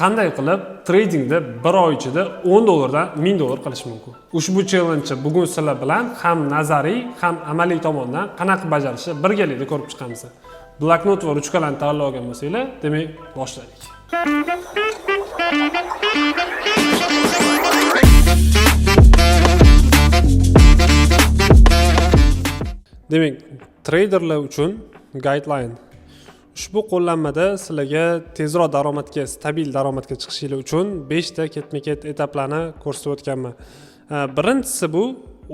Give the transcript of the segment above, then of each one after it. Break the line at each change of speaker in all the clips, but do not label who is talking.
Qanday qilib tradingda bir oy ichida $10 dan $1000 qilish mumkin? Ushbu challenge bugun sizlar bilan ham nazariy, ham amaliy tomondan qanaqa bajarilishi birgalikda ko'rib chiqamiz. Bloknot va ruchkalarni tayyorlab olgan bo'lsanglar, demak, boshlaylik. Demak, traderlar uchun guideline. Ushbu qo'llanmada sizlarga tezroq daromadga, stabil daromadga chiqishingiz uchun 5 ta ketma-ket etaplarni ko'rsatib o'tganman. Birinchisi bu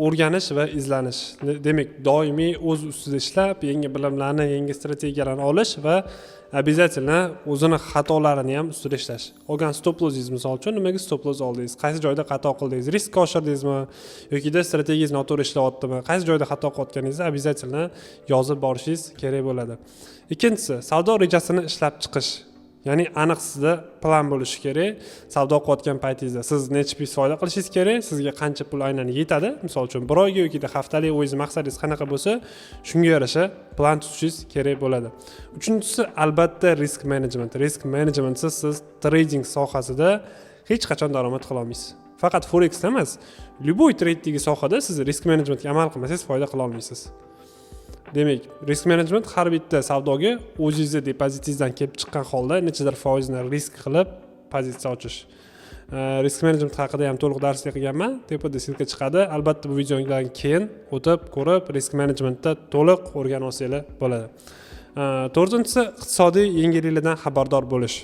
o'rganish va izlanish. Demak, doimiy o'z ustida ishlab, yangi bilimlarni, yangi strategiyalarni olish va обязательно o'zini xatolarini ham ustida ishlash. Olgan stop lossingiz misol uchun nimaga stop loss oldingiz? Qaysi joyda xato qildingiz? Risk oshirdingizmi yoki strategiyangiz noto'g'ri ishlayaptimi? Qaysi joyda xato qilayotganingizni обязательно yozib borishingiz kerak bo'ladi. Ikkinchisi, savdo rejasini ishlab chiqish. Ya'ni aniq sizda plan bo'lishi kerak. Savdo qilayotgan paytingizda siz necha pips foyda qilishingiz kerak, sizga qancha pul aynan yetadi. Misol uchun, bir oyga yoki haftalik o'zingiz maqsadingiz qanaqa bo'lsa, shunga yarasha plan tutishingiz kerak bo'ladi. Uchinchisi, albatta risk management. Risk managementsiz siz trading sohasida hech qachon daromad qila olmaysiz. Faqat forex emas, любой trading sohada siz risk managementga amal qilmasangiz foyda qila olmaysiz. Demak, risk management har bitta savdoga o'zingizning depozitingizdan kelib chiqqan holda nechadir foizni risk qilib pozitsiya ochish. Risk management haqida ham to'liq darslik qilganman. Tepada silka chiqadi. Albatta bu videodan keyin o'tib ko'rib risk managementda to'liq o'rganib olsanglar bo'ladi. To'rtinchisi, iqtisodiy yangiliklardan xabardor bo'lish.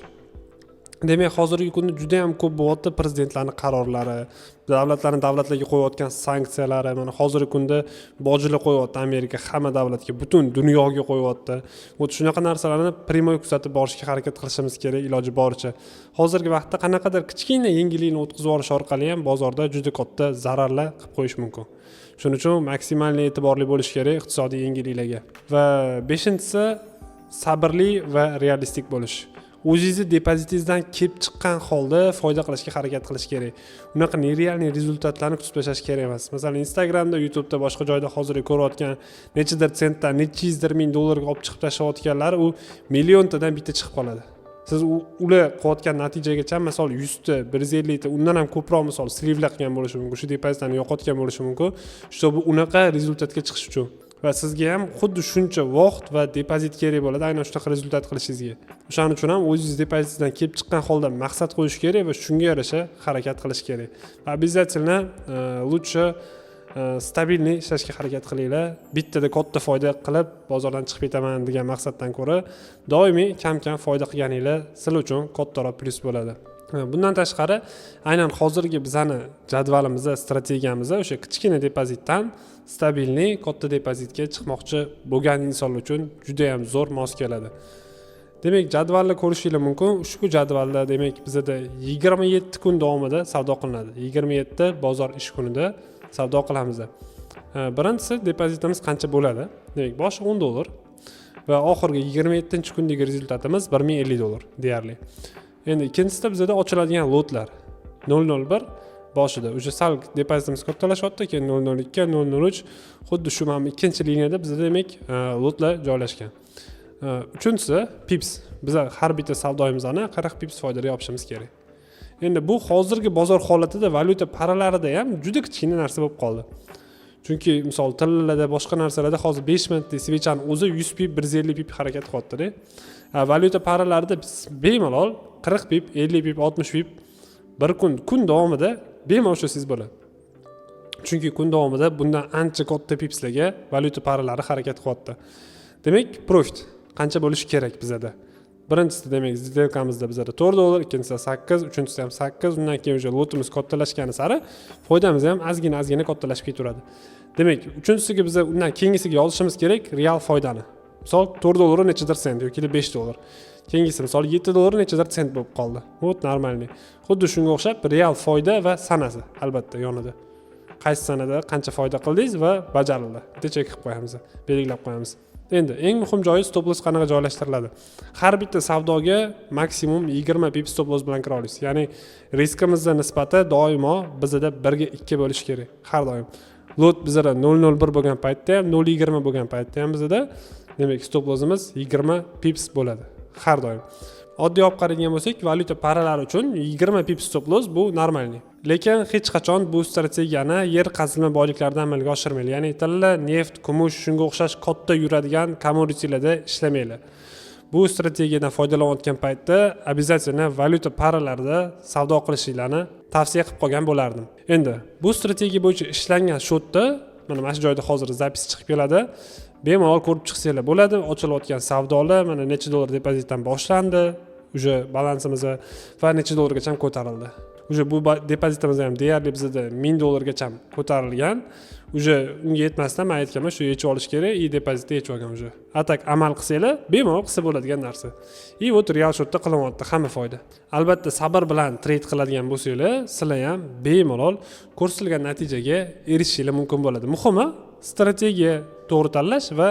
Demak, hozirgi kunda juda ham ko'p bo'lyapti prezidentlarning qarorlari, davlatlarga qo'yayotgan sanksiyalari, mana hozirgi kunda bojlar qo'yapti Amerika hamma davlatga, butun dunyoga qo'yapti. Shunaqa narsalarni primoy kuzatib borishga harakat qilishimiz kerak iloji boricha. Hozirgi vaqtda qanaqadir kichkina yangilikni o'tkazib yuborish orqali ham bozorda juda katta zararlar qilib qo'yish mumkin. Shuning uchun maksimal e'tiborli bo'lish kerak iqtisodiy yangiliklarga. Va 5-inchisi, sabrli va realistik bo'lish. O'zingizni depozitingizdan kelib chiqqan holda foyda qilishga harakat qilish kerak. Unaqa nerealniy rezultatlarni kutib tashlash kerak emas. Masalan, Instagramda, YouTube'da, boshqa joyda hozir ko'rayotgan nechadir sentdan, necha yuzdir ming dollarga olib chiqib tashlayotganlar u milliontadan bitta chiqib qoladi. Siz ular qilayotgan natijagacha misol 100 ta, 150 ta, undan ham ko'proq misol slivlar qilgan bo'lishi mumkin, shu depozitlarni yo'qotgan bo'lishi mumkin. Shu unaqa rezultatga chiqish uchun va sizga ham xuddi shuncha vaqt va depozit kerak bo'ladi aynan shunaqa rezultat qilishingizga. O'shaning uchun ham o'zingiz depozitingizdan kelib chiqqan holda maqsad qo'yish kerak va shunga yarasha harakat qilish kerak. Va обязательно лучше stabilniy ishlashga harakat qilinglar. Bittada katta foyda qilib bozordan chiqib ketaman degan maqsaddan ko'ra doimiy kam-kam foyda qilganinglar sizlar uchun kattaroq plyus bo'ladi. Bundan tashqari, aynan hozirgi bizani jadvalimizda, strategiyamizda o'sha kichkina depozitdan stabilniy katta depozitga chiqmoqchi bo'lgan insonlar uchun juda ham zo'r mos keladi. Demak, jadvalni ko'rishingiz mumkin. Ushbu jadvalda demak bizda 27 kun davomida savdo qilinadi. 27 bozor ish kunida savdo qilamiz. Birinchisi depozitimiz qancha bo'ladi? Demak, boshi $10 va oxirgi 27-kundagi rezultatimiz $1050 deyarli. Endi ikkinchisida bizda ochiladigan lotlar 001 boshida o'sha sal depozitimiz kattalashyapti, keyin 002, 003 xuddi shu mana ikkinchi liniyada bizda demak lotlar joylashgan. Uchinchisi pips. Biz har bitta savdoyimizni 40 pips foydali olishimiz kerak. Endi bu hozirgi bozor holatida valyuta paralarida ham juda kichkina narsa bo'lib qoldi. Chunki misol tillarda, boshqa narsalarda hozir 5 minutlik svechani o'zi 100 pip, 150 pip harakat qilyapti-da. Valyuta paralarida bemalol 40 pip, 50 pip, 60 pip bir kun davomida bemalol ushlasangiz bo'ladi. Chunki kun davomida bundan ancha katta pipslarga valyuta paralari harakat qilyapti. Demak, profit qancha bo'lishi kerak bizda? Birinchisi demak, сделкамizda bizda $4, ikkinchisi 8, uchinchisi ham 8, undan keyin o'sha lotimiz kattalashgani sari foydamiz ham ozgina kattalashib ketaveradi. Demak, uchinchisiga biz undan keyingisiga yozishimiz kerak real foydani. Misol $4 nechadir sent yoki $5. Keyingisi misol $7 nechadir sent bo'lib qoldi. Bu normalniy. Xuddi shunga o'xshab real foyda va sanasi albatta yonida. Qaysi sanada qancha foyda qildingiz va bajarildi. Bitta chek qilib qo'yamiz, belgilab qo'yamiz. Endi eng muhim joyi stop loss qanaqa joylashtiriladi. Har bitta savdoga maksimum 20 pip stop loss bilan kira olasiz. Ya'ni riskimizga nisbatan doimo bizda 1 ga 2 bo'lish kerak har doim. Lot bizda 001 bo'lgan paytda ham, 020 bo'lgan paytda ham bizda demak stop lossimiz 20 pips bo'ladi har doim. Oddiy olib qaraydigan bo'lsak, valyuta paralari uchun 20 pips stop loss bu normalniy. Lekin hech qachon bu strategiyani yer qazilma boyliklarida amalga oshirmaydi. Ya'ni tilla, neft, kumush, shunga o'xshash katta yuradigan commoditylarda ishlamanglar. Bu strategiyadan foydalanayotgan paytda обязательно valyuta paralarida savdo qilishinglarni tavsiya qilib qolgan bo'lardim. Endi bu strategiya bo'yicha ishlangan shotda mana shu joyda hozir zapis chiqib keladi. Bemalol ko'rib chiqsanglar bo'ladi. Ochilayotgan savdolar mana necha dollar depozitdan boshlandi, uje balansimiz va necha dollargacha ko'tarildi. Uje bu depozitimiz ham deyarli bizda 1000 dollargacha ko'tarilgan. Uje unga yetmasdan men aytganman, shu yechib olish kerak, и depozitni yechib olgan uje. Atak amal qilsanglar, bemalol qilsa bo'ladigan narsa. И вот real shotda qilyapti hamma foyda. Albatta sabr bilan trade qiladigan bo'lsanglar, sizlar ham bemalol ko'rsatilgan natijaga erishishinglar mumkin bo'ladi. Muhimi strategiya to'g'ri tanlash va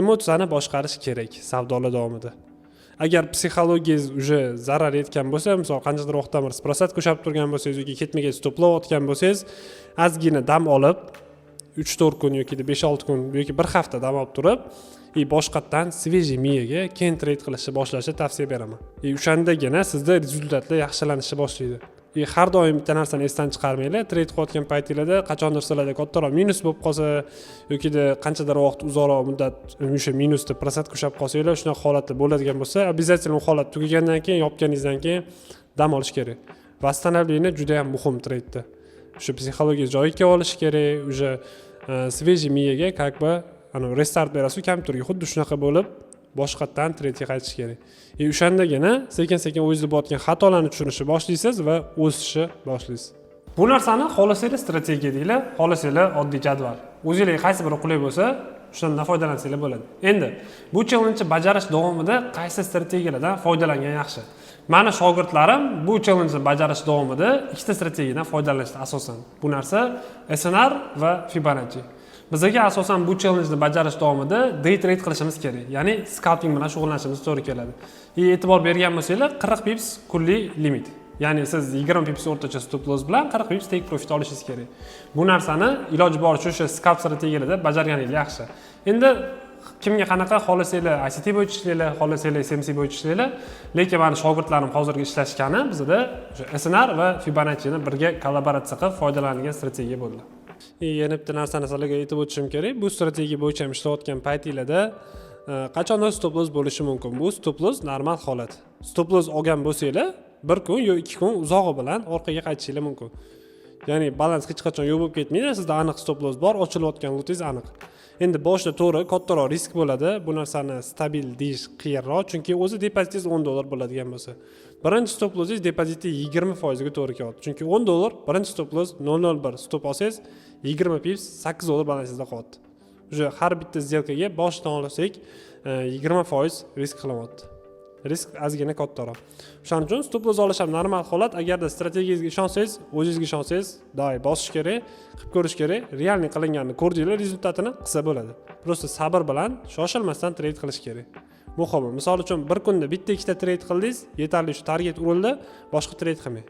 emotsiyani boshqarish kerak savdolar davomida. Agar psixologiyangiz uje zarar yetgan bo'lsa, misol qanchadir vaqtdan beri prosat ko'sharib turgan bo'lsangiz yoki ketma-ket stoplayotgan bo'lsangiz, ozgina dam olib 3-4 kun yoki 5-6 kun yoki bir hafta dam olib turib, boshqatdan svejiy miyaga keyin trade qilishni boshlashni tavsiya beraman. O'shandagina sizda rezultatlar yaxshilanishni boshlaydi. Har doim bitta narsani esdan chiqarmanglar. Trade qilayotgan paytingizda qachondir sizlarda kattaroq minus bo'lib qolsa yoki qanchadir vaqt uzoqroq muddat o'sha minusda prosat ko'shab qolsanglar, shunaqa holatlar bo'ladigan bo'lsa, обязательно u holat tugagandan keyin, yopganingizdan keyin dam olish kerak. Восстановление juda ham muhim trade'da. Shu psixologiya joyiga kelib olish kerak, uje svejiy miyaga как бы restart berasiz kompyuterga xuddi shunaqa bo'lib boshqatdan trade'ga qaytish kerak. O'shandagina sekin-sekin o'zingizda bo'layotgan xatolarni tushunishni boshlaysiz va o'sishni boshlaysiz. Bu narsani xohlasanglar strategiya deylar, xohlasanglar oddiy jadval. O'zingizga qaysi biri qulay bo'lsa, shundan foydalansanglar bo'ladi. Endi bu challenge bajarish davomida qaysi strategiyalardan foydalangan yaxshi? Meni shogirdlarim bu challenge bajarish davomida ikkita strategiyadan foydalanishdi asosan. Bu narsa SNR va Fibonacci. Bizga asosan bu challenge bajarish davomida day trade qilishimiz kerak. Ya'ni scalping bilan shug'ullanishimiz to'g'ri keladi. E'tibor bergan bo'lsanglar 40 pips kunlik limit. Ya'ni siz 20 pips o'rtacha stop loss bilan 40 pips take profit olishingiz kerak. Bu narsani iloji boricha o'sha scalp strategiyalarida bajarganingiz yaxshi. Endi kimga qanaqa xohlasanglar ICT bo'yicha ishlaylar, xohlasanglar SMC bo'yicha ishlaylar. Lekin meni shogirdlarim hozirgi ishlashgani bizda o'sha SNR va Fibonacci'ni birga kollaboratsiya qilib foydalanilgan strategiya bo'ldi. Yana bitta narsani sizlarga aytib o'tishim kerak. Bu strategiya bo'yicha ishlayotgan paytingizda qachondir stop loss bo'lishi mumkin. Bu stop loss normal holat. Stop loss olgan bo'lsanglar, 1 kun yoki 2 kun uzog'i bilan orqaga qaytishingiz mumkin. Ya'ni balans hech qachon yo'q bo'lib ketmaydi. Sizda aniq stop loss bor, ochilayotgan lotingiz aniq. Endi boshda to'g'ri kattaroq risk bo'ladi. Bu narsani stabil deyish qiyinroq, chunki o'zi depozitingiz 10 dollar bo'ladigan bo'lsa. Birinchi stop lossingiz depoziti 20% ga to'g'ri kelyapti. Chunki 10 dollar birinchi stop loss 001 stop olsangiz 20 pips 8 dollar balansingizda qoladi. O'sha har bitta сделкаga boshdan olsak 20% risk qilyapti. Risk ozgina kattaroq. Shuning uchun stop loss olish ham normal holat. Agarda strategiyangizga ishonsangiz, o'zingizga ishonsangiz, doim bosish kerak, qilib ko'rish kerak. Realniy qilinganini ko'rdinglar, rezultatini qilsa bo'ladi. Prosta sabr bilan shoshilmasdan trade qilish kerak. Muhimi, misol uchun bir kunda bitta ikkita trade qildingiz, yetarli shu target urildi, boshqa trade qilmang.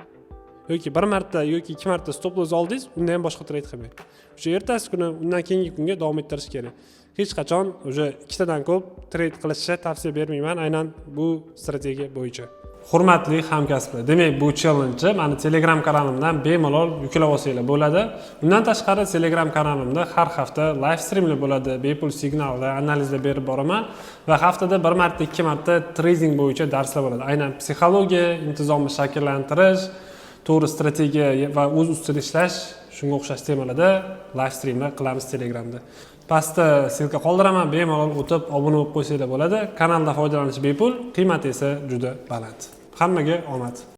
Yoki bir marta yoki ikki marta stop loss oldingiz, undan ham boshqa trade qilmang. O'sha ertasi kuni, undan keyingi kunga davom ettirish kerak. Hech qachon o'sha ikkitadan ko'p trade qilishni tavsiya bermayman, aynan bu strategiya bo'yicha. Hurmatli hamkasblar, demak bu challenge meni Telegram kanalimdan bemalol yuklab olsanglar bo'ladi. Undan tashqari Telegram kanalimda har hafta live streamlar bo'ladi, bepul signal va analizlar berib boraman va haftada bir marta, ikki marta trading bo'yicha darslar bo'ladi. Aynan psixologiya, intizomni shakllantirish, to'g'ri strategiya va o'z ustida ishlash, shunga o'xshash temalarda live streamlar qilamiz Telegramda. Pastda silka qoldiraman, bemalol o'tib obuna bo'lib qo'ysanglar bo'ladi. Kanalda foydalanish bepul, qiymati esa juda baland. Hammaga omad.